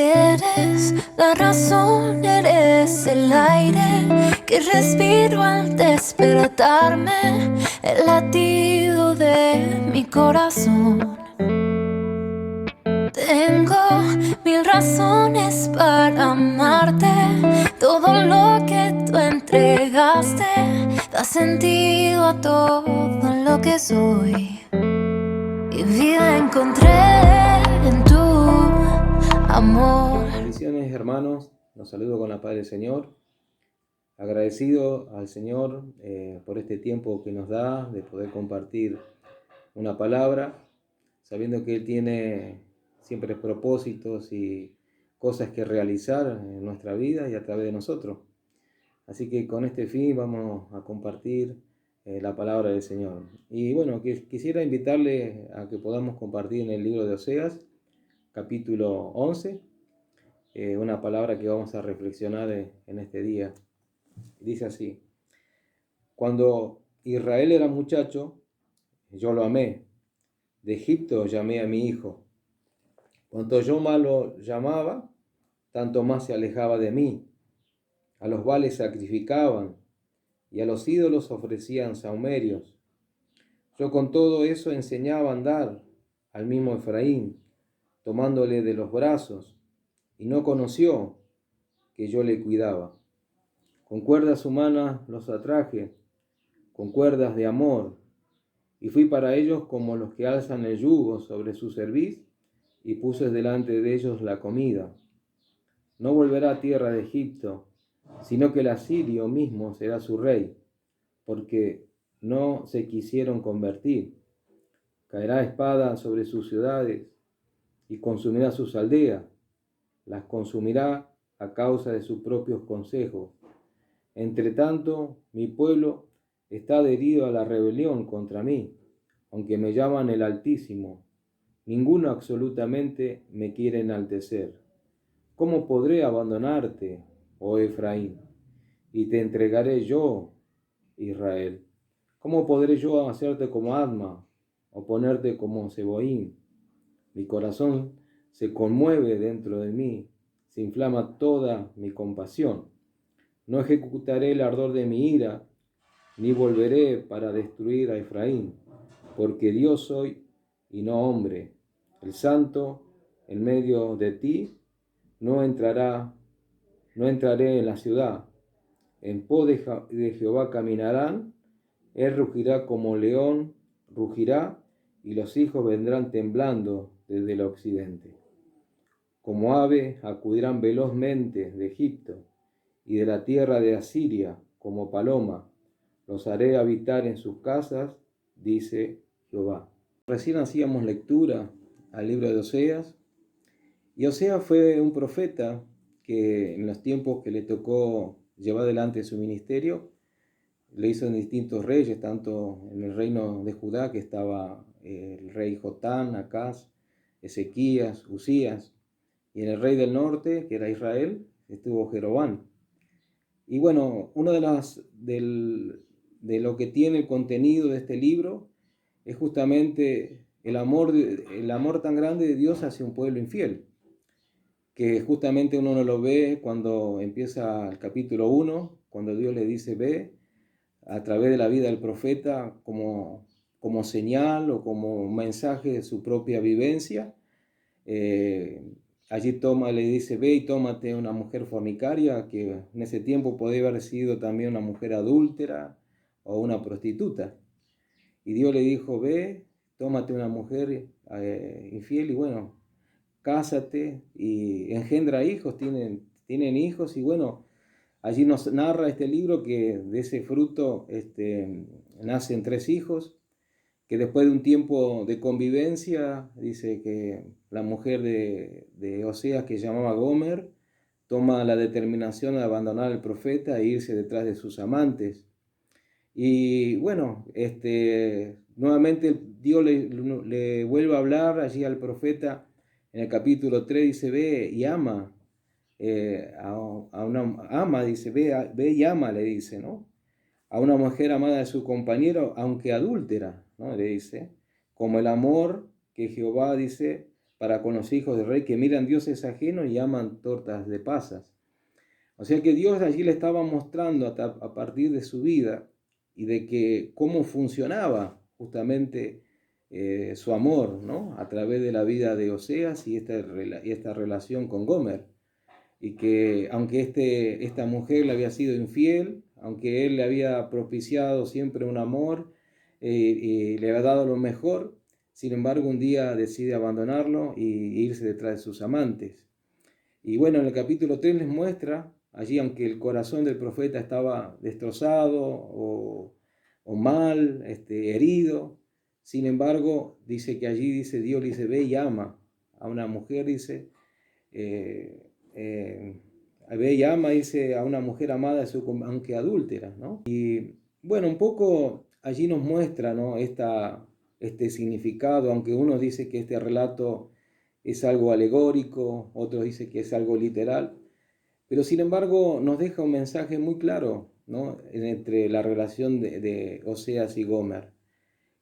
Eres la razón, eres el aire que respiro al despertarme, el latido de mi corazón. Tengo mil razones para amarte, todo lo que tú entregaste da sentido a todo lo que soy. Y vida encontré en tu amor. Bendiciones, hermanos, los saludo con la paz del Señor, agradecido al Señor por este tiempo que nos da de poder compartir una palabra, sabiendo que Él tiene siempre propósitos y cosas que realizar en nuestra vida y a través de nosotros. Así que con este fin vamos a compartir la palabra del Señor. Y bueno, quisiera invitarle a que podamos compartir en el libro de Oseas, capítulo 11, una palabra que vamos a reflexionar en este día. Dice así: cuando Israel era muchacho, yo lo amé. De Egipto llamé a mi hijo. Cuanto yo más lo llamaba, tanto más se alejaba de mí. A los Baales sacrificaban y a los ídolos ofrecían sahumerios. Yo con todo eso enseñaba a andar al mismo Efraín, tomándole de los brazos, y no conoció que yo le cuidaba. Con cuerdas humanas los atraje, con cuerdas de amor, y fui para ellos como los que alzan el yugo sobre su cerviz, y puse delante de ellos la comida. No volverá a tierra de Egipto, sino que el asirio mismo será su rey, porque no se quisieron convertir. Caerá espada sobre sus ciudades, y consumirá sus aldeas, las consumirá a causa de sus propios consejos. Entre tanto, mi pueblo está adherido a la rebelión contra mí, aunque me llaman el Altísimo. Ninguno absolutamente me quiere enaltecer. ¿Cómo podré abandonarte, oh Efraín? Y te entregaré yo, Israel. ¿Cómo podré yo hacerte como Adma o ponerte como Zeboim? Mi corazón se conmueve dentro de mí, se inflama toda mi compasión. No ejecutaré el ardor de mi ira, ni volveré para destruir a Efraín, porque Dios soy y no hombre. El santo en medio de ti no entraré en la ciudad. En pos de Jehová caminarán, él rugirá como león, rugirá, y los hijos vendrán temblando desde el occidente. Como ave acudirán velozmente de Egipto, y de la tierra de Asiria, como paloma. Los haré habitar en sus casas, dice Jehová. Recién hacíamos lectura al libro de Oseas, y Oseas fue un profeta que en los tiempos que le tocó llevar adelante su ministerio, le hizo en distintos reyes, tanto en el reino de Judá, que estaba el rey Jotán, Acaz, Ezequías, Usías, y en el rey del norte, que era Israel, estuvo Jeroboam. Y bueno, uno de lo que tiene el contenido de este libro es justamente el amor tan grande de Dios hacia un pueblo infiel, que justamente uno no lo ve cuando empieza el capítulo 1, cuando Dios le dice: ve, a través de la vida del profeta, como señal o como mensaje de su propia vivencia. Allí le dice: ve y tómate una mujer fornicaria, que en ese tiempo podía haber sido también una mujer adúltera o una prostituta. Y Dios le dijo: ve, tómate una mujer infiel y bueno, cásate y engendra hijos, tienen hijos. Y bueno, allí nos narra este libro que de ese fruto nacen 3 hijos, que después de un tiempo de convivencia, dice que la mujer de Oseas, que se llamaba Gomer, toma la determinación de abandonar al profeta e irse detrás de sus amantes. Y bueno, nuevamente Dios le vuelve a hablar allí al profeta en el capítulo 3, dice: ve y ama. Dice: ve y ama, le dice, ¿no? A una mujer amada de su compañero, aunque adúltera, ¿no? Le dice, como el amor que Jehová, dice, para con los hijos del rey que miran dioses ajenos y aman tortas de pasas. O sea que Dios allí le estaba mostrando a partir de su vida y de que cómo funcionaba justamente su amor, ¿no? A través de la vida de Oseas y esta relación con Gomer. Y que aunque esta mujer le había sido infiel, aunque él le había propiciado siempre un amor y le había dado lo mejor, sin embargo un día decide abandonarlo y irse detrás de sus amantes. Y bueno, en el capítulo 3 les muestra, allí aunque el corazón del profeta estaba destrozado o mal, herido, sin embargo, dice que allí dice Dios le dice, ve y ama a una mujer, dice, ve y ama, dice, a una mujer amada, aunque adúltera, ¿no? Y bueno, un poco allí nos muestra, ¿no? Este significado, aunque uno dice que este relato es algo alegórico, otros dicen que es algo literal, pero sin embargo nos deja un mensaje muy claro, ¿no? Entre la relación de Oseas y Gomer,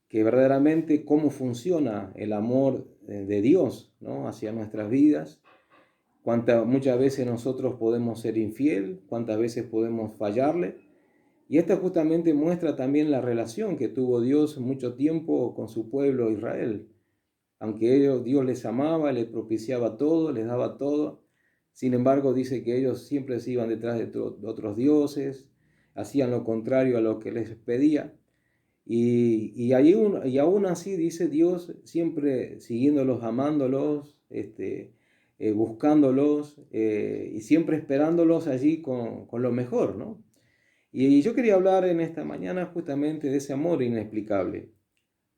que verdaderamente cómo funciona el amor de Dios, ¿no? Hacia nuestras vidas, muchas veces nosotros podemos ser infiel, cuántas veces podemos fallarle, y esta justamente muestra también la relación que tuvo Dios mucho tiempo con su pueblo Israel. Aunque Dios les amaba, les propiciaba todo, les daba todo, sin embargo dice que ellos siempre se iban detrás de otros dioses, hacían lo contrario a lo que les pedía. Y aún así dice Dios, siempre siguiéndolos, amándolos, buscándolos y siempre esperándolos allí con lo mejor, ¿no? Y yo quería hablar en esta mañana justamente de ese amor inexplicable,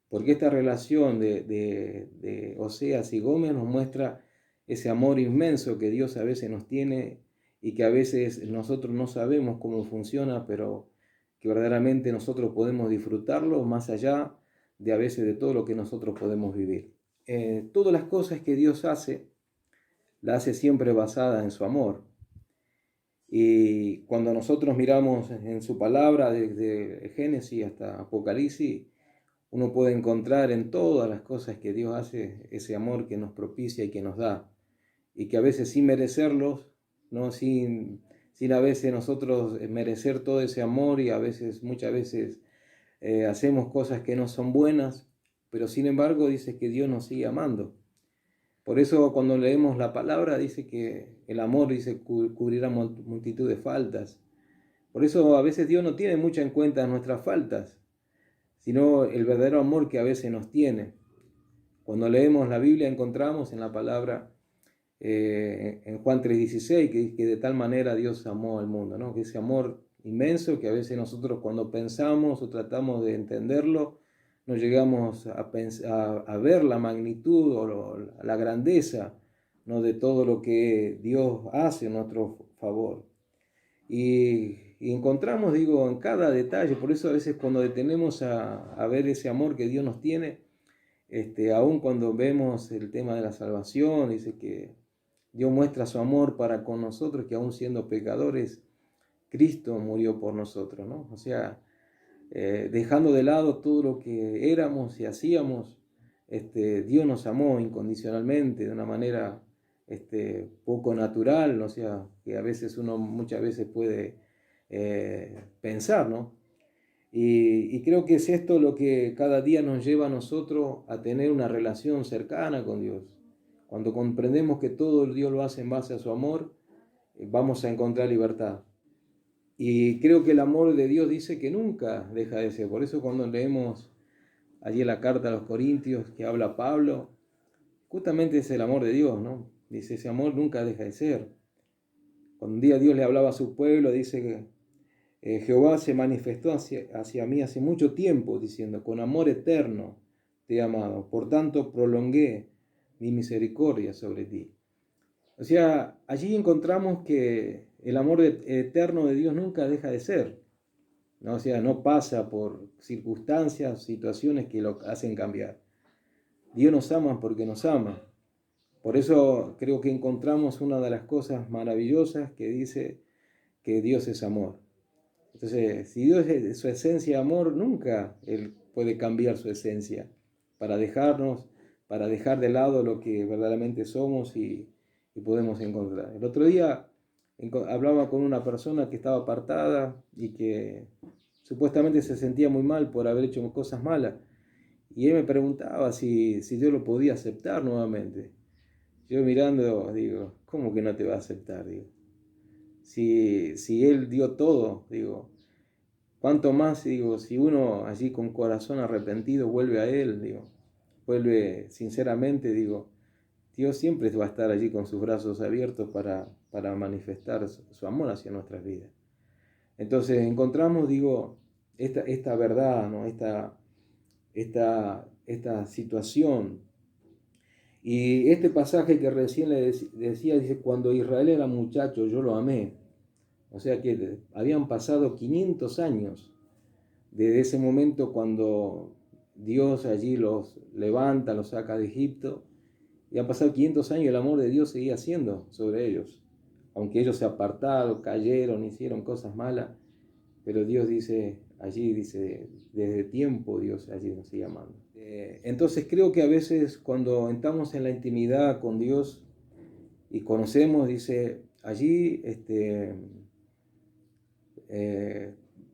porque esta relación de Oseas y Gomer nos muestra ese amor inmenso que Dios a veces nos tiene y que a veces nosotros no sabemos cómo funciona, pero que verdaderamente nosotros podemos disfrutarlo más allá de a veces de todo lo que nosotros podemos vivir. Todas las cosas que Dios hace, las hace siempre basadas en su amor. Y cuando nosotros miramos en su palabra, desde Génesis hasta Apocalipsis, uno puede encontrar en todas las cosas que Dios hace ese amor que nos propicia y que nos da. Y que a veces sin merecerlos, ¿no? sin a veces nosotros merecer todo ese amor y muchas veces hacemos cosas que no son buenas, pero sin embargo dice que Dios nos sigue amando. Por eso cuando leemos la palabra dice que el amor dice cubrirá multitud de faltas. Por eso a veces Dios no tiene mucho en cuenta nuestras faltas, sino el verdadero amor que a veces nos tiene. Cuando leemos la Biblia encontramos en la palabra, en Juan 3:16, que de tal manera Dios amó al mundo, ¿no? Que ese amor inmenso que a veces nosotros cuando pensamos o tratamos de entenderlo, no llegamos a ver la magnitud o la grandeza, ¿no? De todo lo que Dios hace en nuestro favor. Y encontramos, digo, en cada detalle, por eso a veces cuando detenemos a ver ese amor que Dios nos tiene, aún cuando vemos el tema de la salvación, dice que Dios muestra su amor para con nosotros, que aún siendo pecadores, Cristo murió por nosotros, ¿no? O sea, dejando de lado todo lo que éramos y hacíamos, Dios nos amó incondicionalmente, de una manera poco natural, o sea, que a veces uno muchas veces puede pensar, ¿no? Y creo que es esto lo que cada día nos lleva a nosotros a tener una relación cercana con Dios. Cuando comprendemos que todo Dios lo hace en base a su amor, vamos a encontrar libertad. Y creo que el amor de Dios dice que nunca deja de ser. Por eso cuando leemos allí la carta a los Corintios que habla Pablo, justamente es el amor de Dios, ¿no? Dice, ese amor nunca deja de ser. Cuando un día Dios le hablaba a su pueblo, dice que Jehová se manifestó hacia mí hace mucho tiempo, diciendo, con amor eterno te he amado, por tanto prolongué mi misericordia sobre ti. O sea, allí encontramos que el amor eterno de Dios nunca deja de ser, ¿no? O sea, no pasa por circunstancias, situaciones que lo hacen cambiar. Dios nos ama porque nos ama. Por eso creo que encontramos una de las cosas maravillosas que dice que Dios es amor. Entonces, si Dios es su esencia de amor, nunca Él puede cambiar su esencia para dejarnos para dejar de lado lo que verdaderamente somos y podemos encontrar. El otro día hablaba con una persona que estaba apartada y que supuestamente se sentía muy mal por haber hecho cosas malas. Y él me preguntaba si yo lo podía aceptar nuevamente. Yo mirando, digo, ¿cómo que no te va a aceptar? Digo, si él dio todo, digo, ¿cuánto más, digo, si uno allí con corazón arrepentido vuelve a él, digo, vuelve sinceramente, digo, Dios siempre va a estar allí con sus brazos abiertos para manifestar su amor hacia nuestras vidas. Entonces encontramos, digo, esta verdad, ¿no? esta situación. Y este pasaje que recién le decía, dice, cuando Israel era muchacho, yo lo amé. O sea que habían pasado 500 años desde ese momento cuando Dios allí los levanta, los saca de Egipto. Y han pasado 500 años y el amor de Dios seguía siendo sobre ellos. Aunque ellos se apartaron, cayeron, hicieron cosas malas. Pero Dios dice, allí dice, desde tiempo Dios allí nos sigue amando. Entonces creo que a veces cuando entramos en la intimidad con Dios y conocemos, dice, allí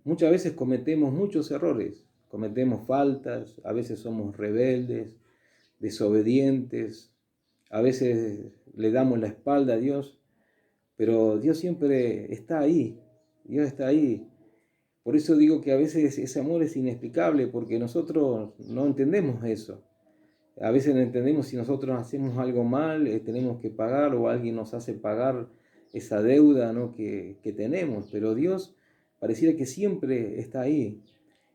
muchas veces cometemos muchos errores, cometemos faltas, a veces somos rebeldes, desobedientes, a veces le damos la espalda a Dios, pero Dios siempre está ahí, Dios está ahí. Por eso digo que a veces ese amor es inexplicable, porque nosotros no entendemos eso. A veces no entendemos si nosotros hacemos algo mal, tenemos que pagar o alguien nos hace pagar esa deuda, ¿no? que tenemos, pero Dios pareciera que siempre está ahí.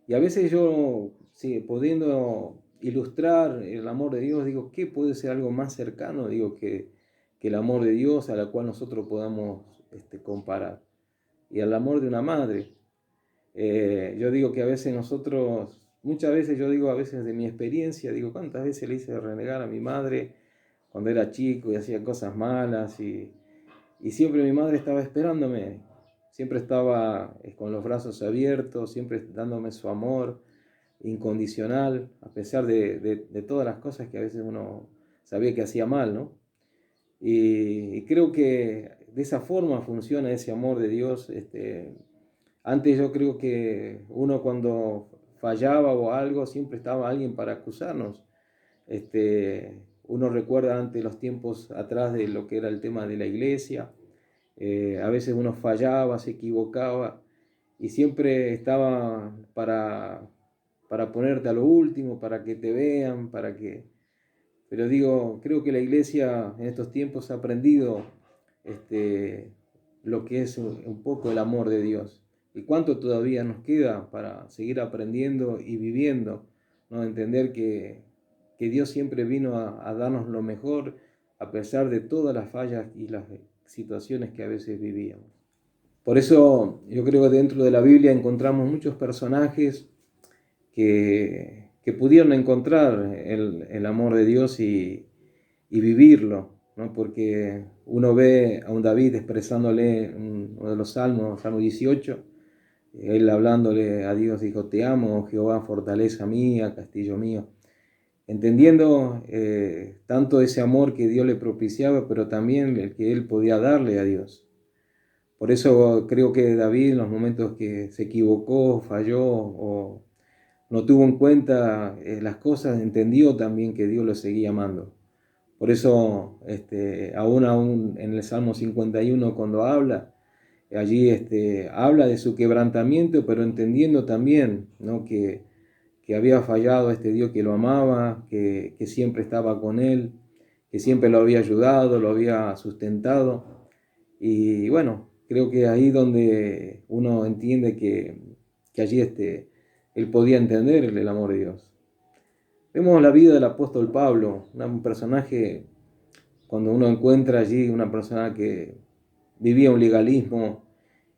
Y a veces yo, sí, pudiendo ilustrar el amor de Dios, digo, ¿qué puede ser algo más cercano, digo, que el amor de Dios a la cual nosotros podamos comparar? Y al amor de una madre. Yo digo que a veces nosotros, muchas veces yo digo, a veces de mi experiencia, digo, ¿cuántas veces le hice renegar a mi madre cuando era chico y hacía cosas malas? Y siempre mi madre estaba esperándome, siempre estaba con los brazos abiertos, siempre dándome su amor incondicional, a pesar de todas las cosas que a veces uno sabía que hacía mal, ¿no? Y creo que de esa forma funciona ese amor de Dios. Antes yo creo que uno cuando fallaba o algo, siempre estaba alguien para acusarnos. Uno recuerda antes los tiempos atrás de lo que era el tema de la iglesia. A veces uno fallaba, se equivocaba y siempre estaba para ponerte a lo último, para que te vean, Pero digo, creo que la iglesia en estos tiempos ha aprendido lo que es un poco el amor de Dios. Y cuánto todavía nos queda para seguir aprendiendo y viviendo, ¿no? Entender que Dios siempre vino a darnos lo mejor a pesar de todas las fallas y las situaciones que a veces vivíamos. Por eso yo creo que dentro de la Biblia encontramos muchos personajes que pudieron encontrar el amor de Dios y vivirlo, ¿no? Porque uno ve a un David expresándole uno de los salmos, Salmo 18, él hablándole a Dios, dijo, te amo, Jehová, fortaleza mía, castillo mío, entendiendo tanto ese amor que Dios le propiciaba, pero también el que él podía darle a Dios. Por eso creo que David en los momentos que se equivocó, falló o no tuvo en cuenta las cosas, entendió también que Dios lo seguía amando. Por eso, aún en el Salmo 51, cuando habla, allí habla de su quebrantamiento, pero entendiendo también, ¿no? que había fallado este Dios que lo amaba, que siempre estaba con él, que siempre lo había ayudado, lo había sustentado. Y bueno, creo que ahí donde uno entiende que allí él podía entender el amor de Dios. Vemos la vida del apóstol Pablo, un personaje, cuando uno encuentra allí una persona que vivía un legalismo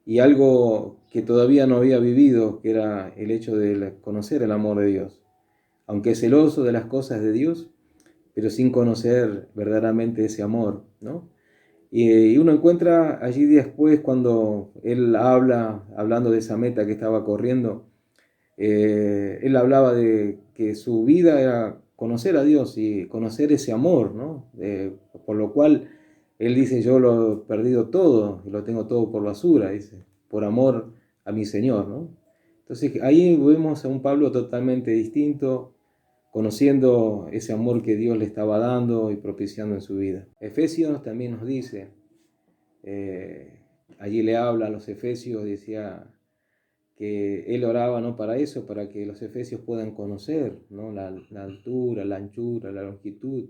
y algo que todavía no había vivido, que era el hecho de conocer el amor de Dios. Aunque celoso de las cosas de Dios, pero sin conocer verdaderamente ese amor, ¿no? Y uno encuentra allí después cuando él hablando de esa meta que estaba corriendo, él hablaba de que su vida era conocer a Dios y conocer ese amor, ¿no? Por lo cual Él dice, yo lo he perdido todo y lo tengo todo por basura, dice, por amor a mi Señor, ¿no? Entonces ahí vemos a un Pablo totalmente distinto, conociendo ese amor que Dios le estaba dando y propiciando en su vida. Efesios también nos dice, allí le habla a los Efesios, decía que él oraba, ¿no?, para eso, para que los Efesios puedan conocer, ¿no?, la altura, la anchura, la longitud,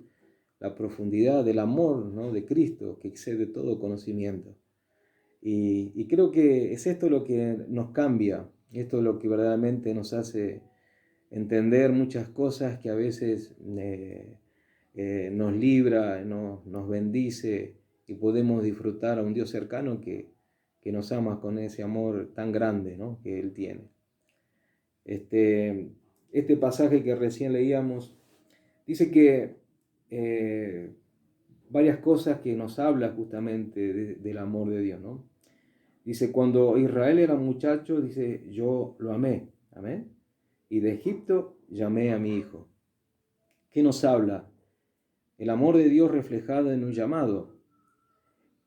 la profundidad del amor, ¿no?, de Cristo, que excede todo conocimiento. Y creo que es esto lo que nos cambia, esto es lo que verdaderamente nos hace entender muchas cosas que a veces nos libra, nos bendice y podemos disfrutar a un Dios cercano que nos ama con ese amor tan grande, ¿no?, que Él tiene. Este pasaje que recién leíamos dice que varias cosas que nos habla justamente del amor de Dios, ¿no? Dice, cuando Israel era muchacho, dice, yo lo amé, amén, y de Egipto llamé a mi hijo. ¿Qué nos habla? El amor de Dios reflejado en un llamado,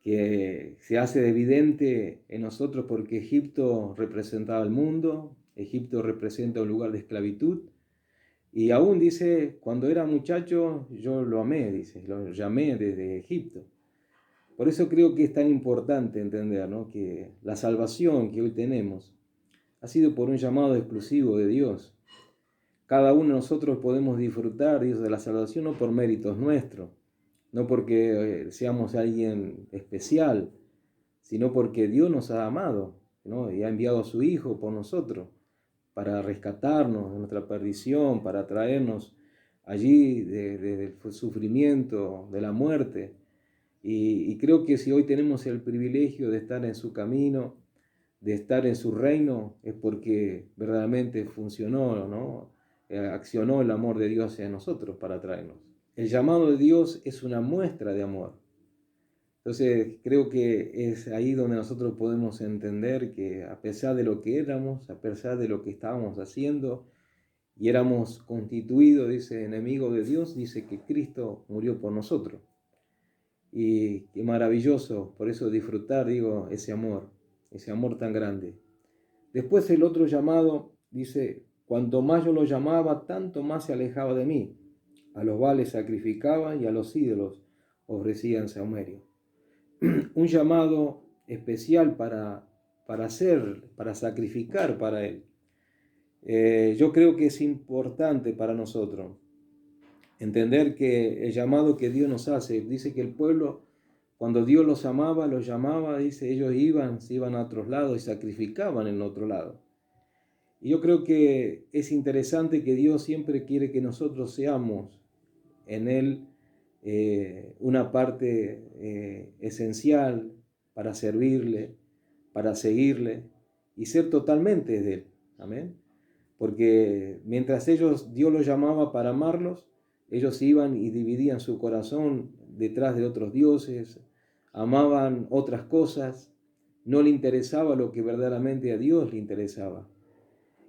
que se hace evidente en nosotros porque Egipto representaba el mundo, Egipto representa un lugar de esclavitud, y aún dice, cuando era muchacho yo lo amé, dice, lo llamé desde Egipto. Por eso creo que es tan importante entender, ¿no?, que la salvación que hoy tenemos ha sido por un llamado exclusivo de Dios. Cada uno de nosotros podemos disfrutar, Dios, de la salvación no por méritos nuestros, no porque seamos alguien especial, sino porque Dios nos ha amado, ¿no?, y ha enviado a su Hijo por nosotros para rescatarnos de nuestra perdición, para traernos allí del sufrimiento, de la muerte. Y creo que si hoy tenemos el privilegio de estar en su camino, de estar en su reino, es porque verdaderamente funcionó, ¿no?, accionó el amor de Dios hacia nosotros para traernos. El llamado de Dios es una muestra de amor. Entonces creo que es ahí donde nosotros podemos entender que a pesar de lo que éramos, a pesar de lo que estábamos haciendo, y éramos constituidos, dice, enemigos de Dios, dice que Cristo murió por nosotros. Y qué maravilloso, por eso disfrutar, digo, ese amor tan grande. Después el otro llamado dice, cuanto más yo lo llamaba, tanto más se alejaba de mí. A los vales sacrificaban y a los ídolos ofrecían sahumerio. Un llamado especial para sacrificar para Él. Yo creo que es importante para nosotros entender que el llamado que Dios nos hace, dice que el pueblo, cuando Dios los llamaba, dice, ellos se iban a otros lados y sacrificaban en otro lado. Y yo creo que es interesante que Dios siempre quiere que nosotros seamos en Él una parte esencial para servirle, para seguirle y ser totalmente de Él. Amén. Porque mientras Dios los llamaba para amarlos, ellos iban y dividían su corazón detrás de otros dioses, amaban otras cosas, no le interesaba lo que verdaderamente a Dios le interesaba.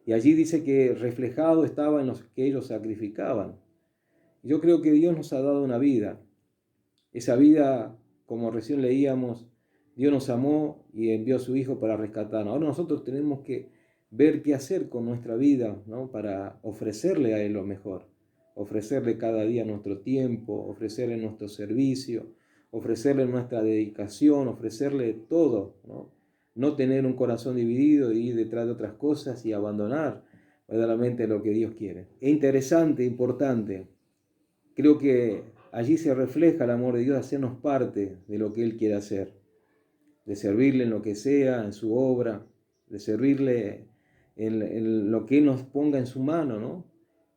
Y allí dice que reflejado estaba en los que ellos sacrificaban. Yo creo que Dios nos ha dado una vida. Esa vida, como recién leíamos, Dios nos amó y envió a su Hijo para rescatarnos. Ahora nosotros tenemos que ver qué hacer con nuestra vida, ¿no?, para ofrecerle a Él lo mejor. Ofrecerle cada día nuestro tiempo, ofrecerle nuestro servicio, ofrecerle nuestra dedicación, ofrecerle todo, ¿no? No tener un corazón dividido y ir detrás de otras cosas y abandonar verdaderamente lo que Dios quiere. Es interesante, importante. Creo que allí se refleja el amor de Dios, hacernos parte de lo que Él quiere hacer, de servirle en lo que sea, en su obra, de servirle en lo que Él nos ponga en su mano, ¿no?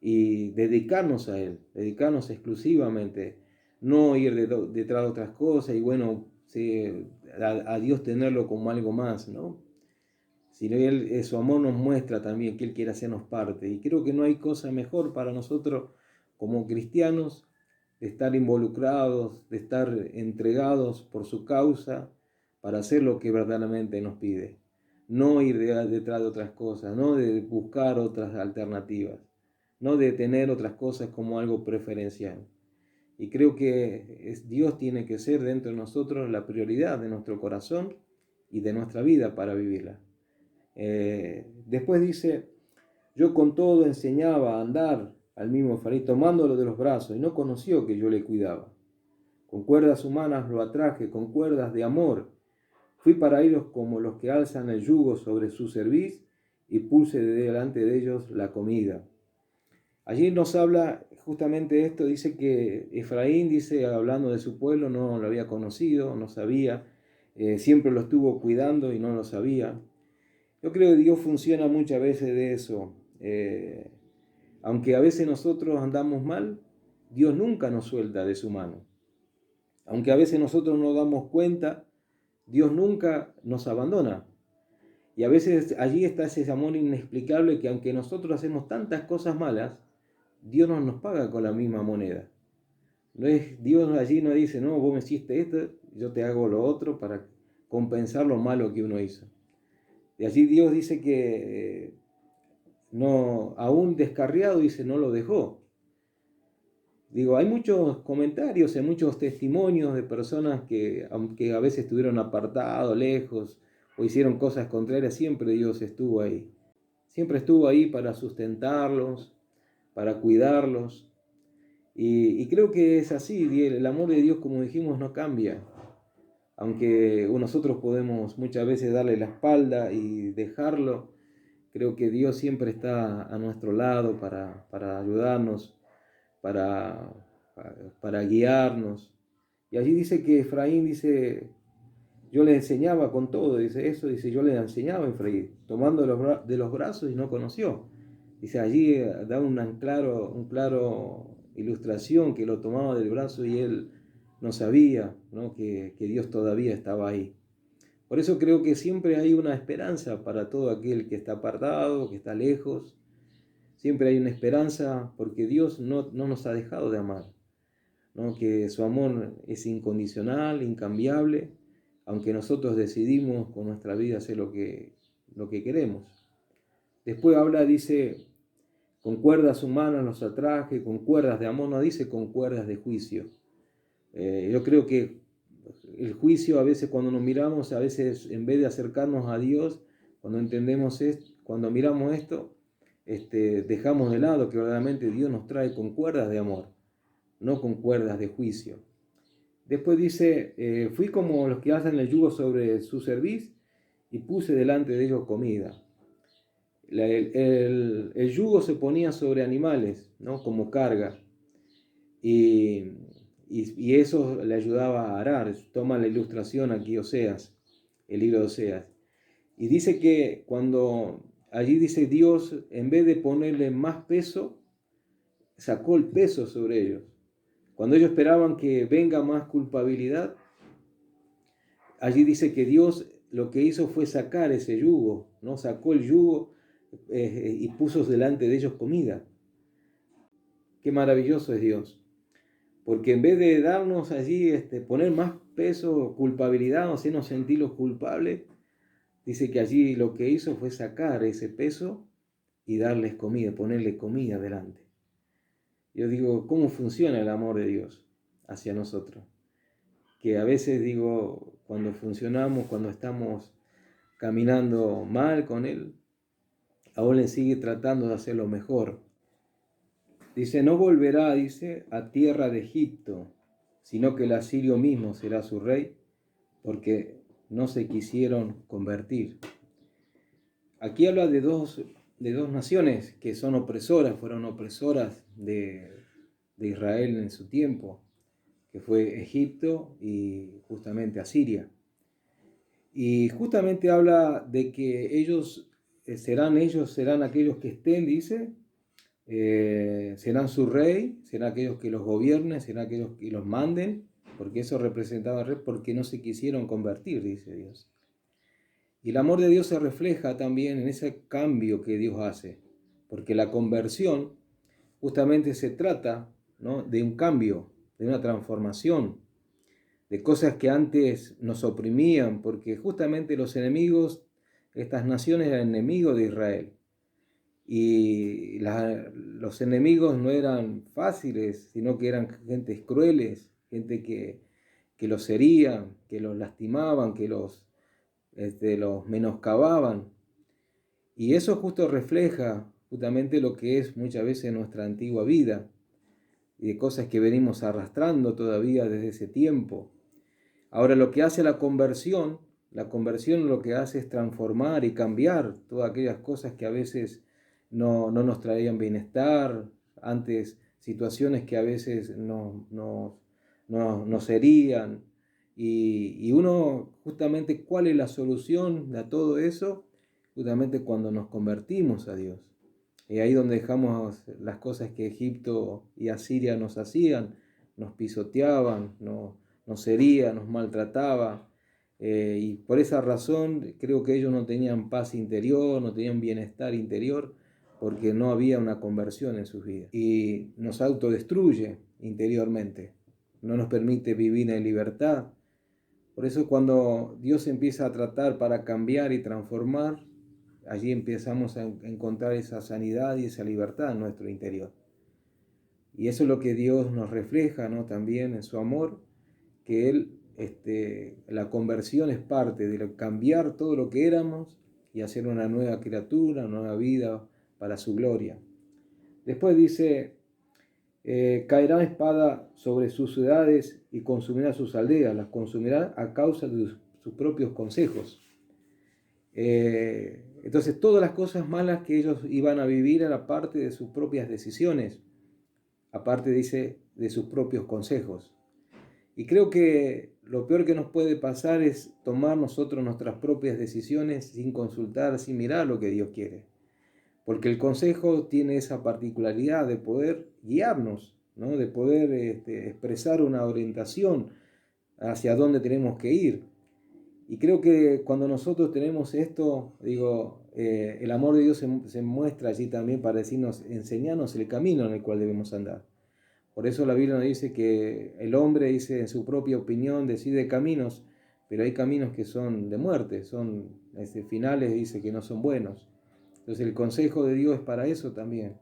Y dedicarnos a Él, dedicarnos exclusivamente, no ir detrás de otras cosas y bueno, a Dios tenerlo como algo más, ¿no? Sino su amor nos muestra también que Él quiere hacernos parte. Y creo que no hay cosa mejor para nosotros como cristianos de estar involucrados, de estar entregados por su causa para hacer lo que verdaderamente nos pide. No ir detrás de otras cosas, no de buscar otras alternativas, no de tener otras cosas como algo preferencial. Y creo que Dios tiene que ser dentro de nosotros la prioridad de nuestro corazón y de nuestra vida para vivirla. Después dice, yo con todo enseñaba a andar al mismo Efraín, tomándolo de los brazos, y no conoció que yo le cuidaba. Con cuerdas humanas lo atraje, con cuerdas de amor. Fui para ellos como los que alzan el yugo sobre su cerviz, y puse delante de ellos la comida. Allí nos habla justamente esto, dice que Efraín, dice, hablando de su pueblo, no lo había conocido, no sabía, siempre lo estuvo cuidando y no lo sabía. Yo creo que Dios funciona muchas veces de eso. Aunque a veces nosotros andamos mal, Dios nunca nos suelta de su mano. Aunque a veces nosotros no damos cuenta, Dios nunca nos abandona. Y a veces allí está ese amor inexplicable que aunque nosotros hacemos tantas cosas malas, Dios no nos paga con la misma moneda. No es, Dios allí no dice, no, vos me hiciste esto, yo te hago lo otro para compensar lo malo que uno hizo. Y allí Dios dice que no, aún descarriado, dice, no lo dejó. Digo, hay muchos comentarios, hay muchos testimonios de personas que, aunque a veces estuvieron apartados, lejos, o hicieron cosas contrarias, siempre Dios estuvo ahí. Siempre estuvo ahí para sustentarlos, para cuidarlos. Y creo que es así, el amor de Dios, como dijimos, no cambia. Aunque nosotros podemos muchas veces darle la espalda y dejarlo, creo que Dios siempre está a nuestro lado para ayudarnos, para guiarnos. Y allí dice que Efraín, dice, yo le enseñaba con todo, dice eso, dice, yo le enseñaba a Efraín, tomando de los brazos y no conoció. Dice, allí da un claro ilustración que lo tomaba del brazo y él no sabía, ¿no? Que Dios todavía estaba ahí. Por eso creo que siempre hay una esperanza para todo aquel que está apartado, que está lejos. Siempre hay una esperanza porque Dios no nos ha dejado de amar, ¿no? Que su amor es incondicional, incambiable, aunque nosotros decidimos con nuestra vida hacer lo que queremos. Después habla, dice, con cuerdas humanas los atraje, con cuerdas de amor, no dice con cuerdas de juicio. Yo creo que el juicio a veces cuando nos miramos, a veces en vez de acercarnos a Dios, cuando entendemos esto, cuando miramos esto, dejamos de lado que verdaderamente Dios nos trae con cuerdas de amor, no con cuerdas de juicio. Después dice, fui como los que hacen el yugo sobre su cerviz y puse delante de ellos comida. El yugo se ponía sobre animales, ¿no? Como carga. Y eso le ayudaba a arar. Toma la ilustración aquí Oseas, el libro de Oseas. Y dice que cuando allí dice Dios, en vez de ponerle más peso, sacó el peso sobre ellos. Cuando ellos esperaban que venga más culpabilidad, allí dice que Dios lo que hizo fue sacar ese yugo, ¿no? Sacó el yugo y puso delante de ellos comida. Qué maravilloso es Dios. Porque en vez de darnos allí, poner más peso, culpabilidad, o hacernos sentirlos culpables, dice que allí lo que hizo fue sacar ese peso y darles comida, ponerle comida delante. Yo digo, ¿cómo funciona el amor de Dios hacia nosotros? Que a veces digo, cuando funcionamos, cuando estamos caminando mal con Él, aún Él sigue tratando de hacerlo mejor. Dice, no volverá, dice, a tierra de Egipto, sino que el asirio mismo será su rey, porque no se quisieron convertir. Aquí habla de dos naciones que son opresoras, fueron opresoras de Israel en su tiempo, que fue Egipto y justamente Asiria. Y justamente habla de que ellos serán aquellos que estén, dice, serán su rey, serán aquellos que los gobiernen, serán aquellos que los manden, porque eso representaba al rey, porque no se quisieron convertir, dice Dios. Y el amor de Dios se refleja también en ese cambio que Dios hace, porque la conversión justamente se trata, ¿no? De un cambio, de una transformación, de cosas que antes nos oprimían, porque justamente los enemigos, estas naciones eran enemigos de Israel. Y los enemigos no eran fáciles, sino que eran gentes crueles, gente que los herían, que los lastimaban, que los menoscababan. Y eso justo refleja justamente lo que es muchas veces nuestra antigua vida, y de cosas que venimos arrastrando todavía desde ese tiempo. Ahora, lo que hace la conversión lo que hace es transformar y cambiar todas aquellas cosas que a veces no nos traían bienestar, antes situaciones que a veces nos herían. Y uno, justamente, ¿cuál es la solución a todo eso? Justamente cuando nos convertimos a Dios. Y ahí donde dejamos las cosas que Egipto y Asiria nos hacían, nos pisoteaban, nos hería, nos maltrataba. Y por esa razón creo que ellos no tenían paz interior, no tenían bienestar interior, porque no había una conversión en sus vidas. Y nos autodestruye interiormente, no nos permite vivir en libertad. Por eso cuando Dios empieza a tratar para cambiar y transformar, allí empezamos a encontrar esa sanidad y esa libertad en nuestro interior. Y eso es lo que Dios nos refleja, ¿no? También en su amor, que Él, la conversión es parte de cambiar todo lo que éramos y hacer una nueva criatura, una nueva vida para su gloria. Después dice, caerá espada sobre sus ciudades y consumirá sus aldeas, las consumirá a causa de sus propios consejos. Entonces todas las cosas malas que ellos iban a vivir era parte de sus propias decisiones, aparte dice de sus propios consejos. Y creo que lo peor que nos puede pasar es tomar nosotros nuestras propias decisiones sin consultar, sin mirar lo que Dios quiere. Porque el consejo tiene esa particularidad de poder guiarnos, ¿no? De poder expresar una orientación hacia dónde tenemos que ir. Y creo que cuando nosotros tenemos esto, el amor de Dios se muestra allí también para decirnos, enseñarnos el camino en el cual debemos andar. Por eso la Biblia nos dice que el hombre, dice, en su propia opinión decide caminos, pero hay caminos que son de muerte, son finales, dice, que no son buenos. Entonces el consejo de Dios es para eso también,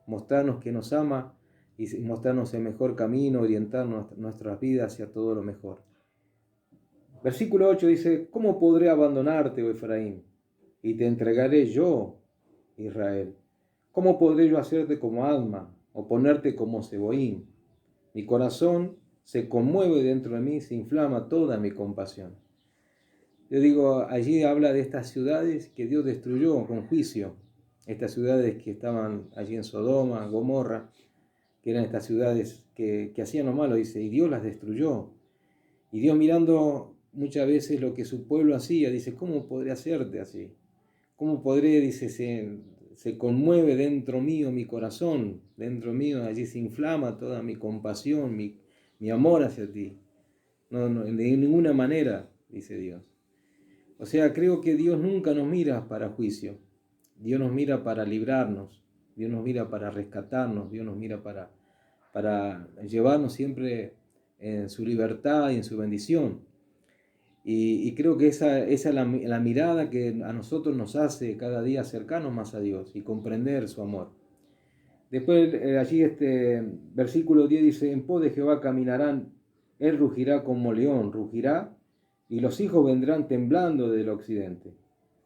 mostrarnos que nos ama y mostrarnos el mejor camino, orientar nuestras vidas hacia todo lo mejor. Versículo 8 dice, ¿cómo podré abandonarte, oh Efraín? Y te entregaré yo, Israel. ¿Cómo podré yo hacerte como Adma o ponerte como Seboín? Mi corazón se conmueve dentro de mí, se inflama toda mi compasión. Yo allí habla de estas ciudades que Dios destruyó con juicio. Estas ciudades que estaban allí en Sodoma, Gomorra, que eran estas ciudades que hacían lo malo, dice, y Dios las destruyó. Y Dios, mirando muchas veces lo que su pueblo hacía, dice, ¿cómo podré hacerte así? ¿Cómo podré? Dice, se conmueve dentro mío mi corazón, dentro mío allí se inflama toda mi compasión, mi amor hacia ti. No, de ninguna manera, dice Dios. O sea, creo que Dios nunca nos mira para juicio. Dios nos mira para librarnos, Dios nos mira para rescatarnos, Dios nos mira para llevarnos siempre en su libertad y en su bendición. Y creo que esa es la mirada que a nosotros nos hace cada día acercarnos más a Dios y comprender su amor. Después allí versículo 10 dice, en pos de Jehová caminarán, él rugirá como león, rugirá, y los hijos vendrán temblando del occidente.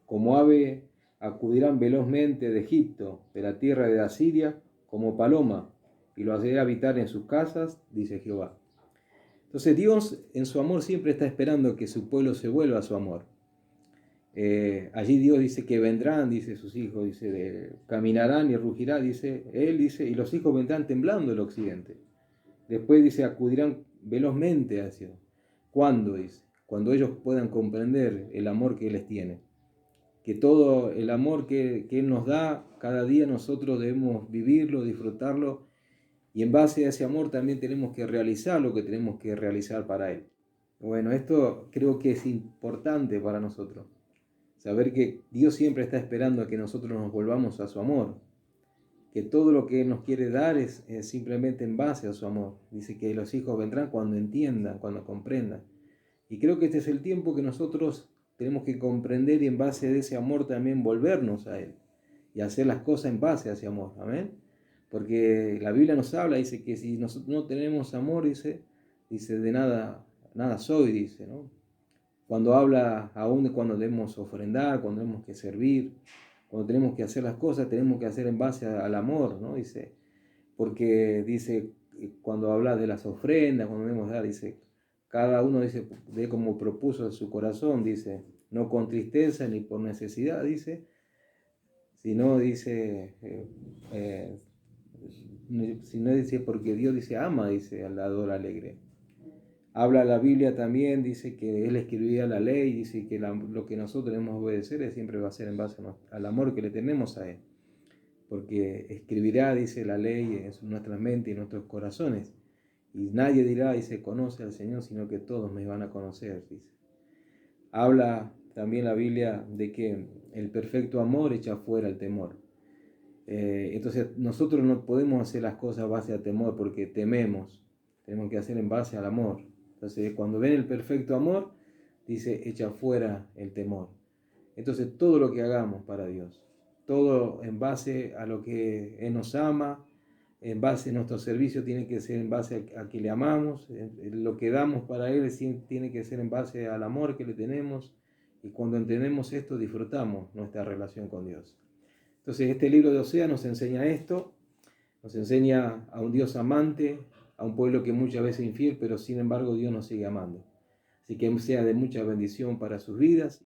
Como ave acudirán velozmente de Egipto, de la tierra de Asiria, como paloma, y lo haré habitar en sus casas, dice Jehová. Entonces Dios en su amor siempre está esperando que su pueblo se vuelva a su amor. Allí Dios dice que vendrán, dice sus hijos, dice, caminarán y rugirá, dice él, dice, y los hijos vendrán temblando del occidente. Después dice, acudirán velozmente hacia. ¿Cuándo? Dice, cuando ellos puedan comprender el amor que Él les tiene. Que todo el amor que Él nos da, cada día nosotros debemos vivirlo, disfrutarlo, y en base a ese amor también tenemos que realizar lo que tenemos que realizar para Él. Bueno, esto creo que es importante para nosotros. Saber que Dios siempre está esperando a que nosotros nos volvamos a su amor. Que todo lo que Él nos quiere dar es simplemente en base a su amor. Dice que los hijos vendrán cuando entiendan, cuando comprendan. Y creo que este es el tiempo que nosotros tenemos que comprender y en base de ese amor también volvernos a Él. y hacer las cosas en base a ese amor. Amén. Porque la Biblia nos habla, dice que si nosotros no tenemos amor, dice de nada soy, dice, ¿no? Cuando habla aún de cuando debemos ofrendar, cuando tenemos que servir, cuando tenemos que hacer las cosas, tenemos que hacer en base al amor, ¿no? Dice, porque dice, cuando habla de las ofrendas, cuando debemos dar, dice, cada uno dice, de como propuso su corazón, dice, no con tristeza ni por necesidad, dice, sino dice, sino dice, porque Dios dice, ama, dice, al dador alegre. Habla la Biblia también, dice que Él escribía la ley, dice que lo que nosotros debemos obedecer siempre va a ser en base al amor que le tenemos a Él. Porque escribirá, dice, la ley en nuestras mentes y en nuestros corazones. Y nadie dirá, dice, conoce al Señor, sino que todos me van a conocer, dice. Habla también la Biblia de que el perfecto amor echa fuera el temor. Entonces nosotros no podemos hacer las cosas a base de temor porque tememos. Tenemos que hacer en base al amor. Entonces cuando ven el perfecto amor, dice, echa fuera el temor. Entonces todo lo que hagamos para Dios, todo en base a lo que Él nos ama, en base a nuestro servicio tiene que ser en base a que le amamos, lo que damos para Él tiene que ser en base al amor que le tenemos, y cuando entendemos esto disfrutamos nuestra relación con Dios. Entonces este libro de Oseas nos enseña esto, nos enseña a un Dios amante, a un pueblo que muchas veces es infiel, pero sin embargo Dios nos sigue amando. Así que sea de mucha bendición para sus vidas.